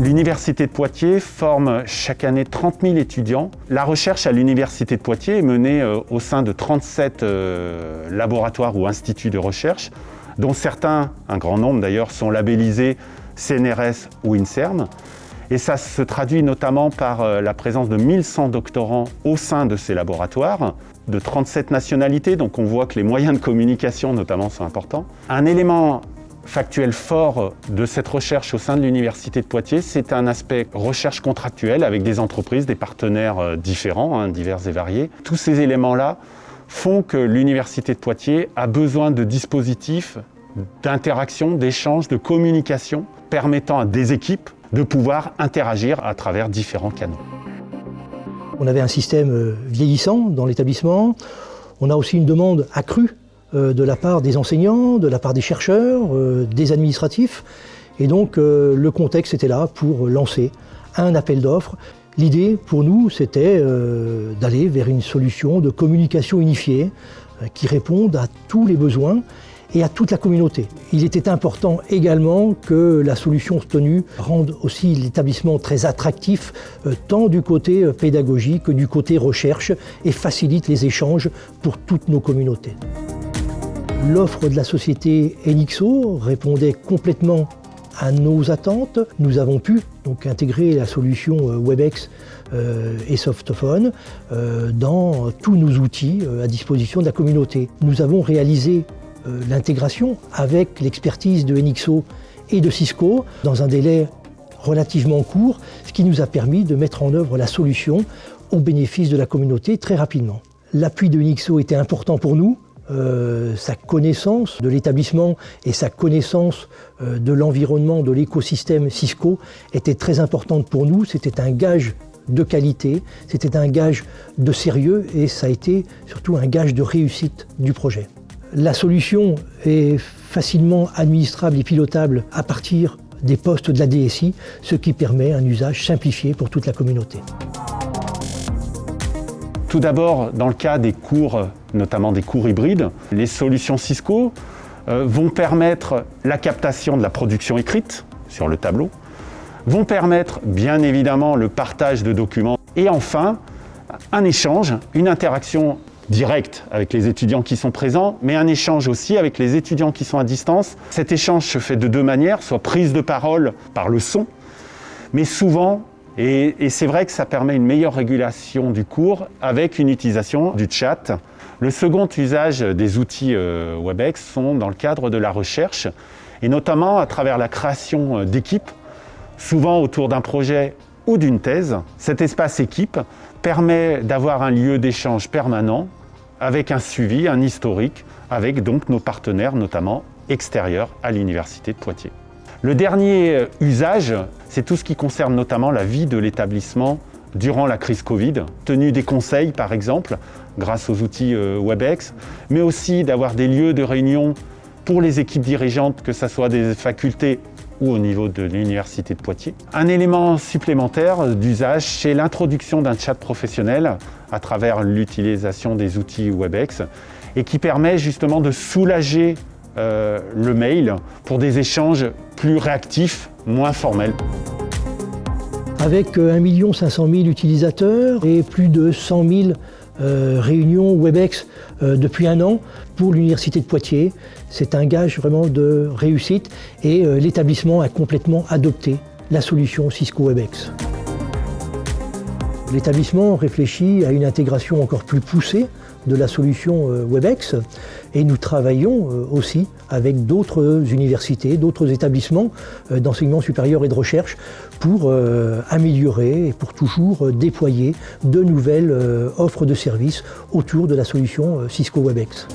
L'Université de Poitiers forme chaque année 30 000 étudiants. La recherche à l'Université de Poitiers est menée au sein de 37 laboratoires ou instituts de recherche, dont certains, un grand nombre d'ailleurs, sont labellisés CNRS ou INSERM. Et ça se traduit notamment par la présence de 1100 doctorants au sein de ces laboratoires, de 37 nationalités, donc on voit que les moyens de communication notamment sont importants. Un élément factuel fort de cette recherche au sein de l'Université de Poitiers, c'est un aspect recherche contractuelle avec des entreprises, des partenaires différents, divers et variés. Tous ces éléments-là font que l'Université de Poitiers a besoin de dispositifs d'interaction, d'échange, de communication permettant à des équipes de pouvoir interagir à travers différents canaux. On avait un système vieillissant dans l'établissement. On a aussi une demande accrue de la part des enseignants, de la part des chercheurs, des administratifs. Et donc le contexte était là pour lancer un appel d'offres. L'idée pour nous, c'était d'aller vers une solution de communication unifiée qui réponde à tous les besoins et à toute la communauté. Il était important également que la solution retenue rende aussi l'établissement très attractif, tant du côté pédagogique que du côté recherche, et facilite les échanges pour toutes nos communautés. L'offre de la société Enixo répondait complètement à nos attentes. Nous avons pu donc intégrer la solution Webex et Softophone dans tous nos outils à disposition de la communauté. Nous avons réalisé l'intégration avec l'expertise de Enixo et de Cisco dans un délai relativement court, ce qui nous a permis de mettre en œuvre la solution au bénéfice de la communauté très rapidement. L'appui de Enixo était important pour nous. Sa connaissance de l'établissement et sa connaissance de l'environnement, de l'écosystème Cisco était très importante pour nous. C'était un gage de qualité, c'était un gage de sérieux et ça a été surtout un gage de réussite du projet. La solution est facilement administrable et pilotable à partir des postes de la DSI, ce qui permet un usage simplifié pour toute la communauté. Tout d'abord, dans le cas des cours, notamment des cours hybrides, les solutions Cisco vont permettre la captation de la production écrite sur le tableau, vont permettre bien évidemment le partage de documents et enfin un échange, une interaction directe avec les étudiants qui sont présents, mais un échange aussi avec les étudiants qui sont à distance. Cet échange se fait de deux manières, soit prise de parole par le son, mais souvent, et c'est vrai que ça permet une meilleure régulation du cours avec une utilisation du chat. Le second usage des outils Webex sont dans le cadre de la recherche, et notamment à travers la création d'équipes, souvent autour d'un projet ou d'une thèse. Cet espace équipe permet d'avoir un lieu d'échange permanent avec un suivi, un historique, avec donc nos partenaires, notamment extérieurs à l'Université de Poitiers. Le dernier usage, c'est tout ce qui concerne notamment la vie de l'établissement durant la crise Covid, tenue des conseils par exemple, grâce aux outils Webex, mais aussi d'avoir des lieux de réunion pour les équipes dirigeantes, que ce soit des facultés ou au niveau de l'Université de Poitiers. Un élément supplémentaire d'usage, c'est l'introduction d'un chat professionnel à travers l'utilisation des outils Webex et qui permet justement de soulager le mail pour des échanges plus réactifs, moins formels. Avec 1 500 000 utilisateurs et plus de 100 000 réunions Webex depuis un an pour l'Université de Poitiers, c'est un gage vraiment de réussite et l'établissement a complètement adopté la solution Cisco Webex. L'établissement réfléchit à une intégration encore plus poussée de la solution Webex et nous travaillons aussi avec d'autres universités, d'autres établissements d'enseignement supérieur et de recherche pour améliorer et pour toujours déployer de nouvelles offres de services autour de la solution Cisco Webex.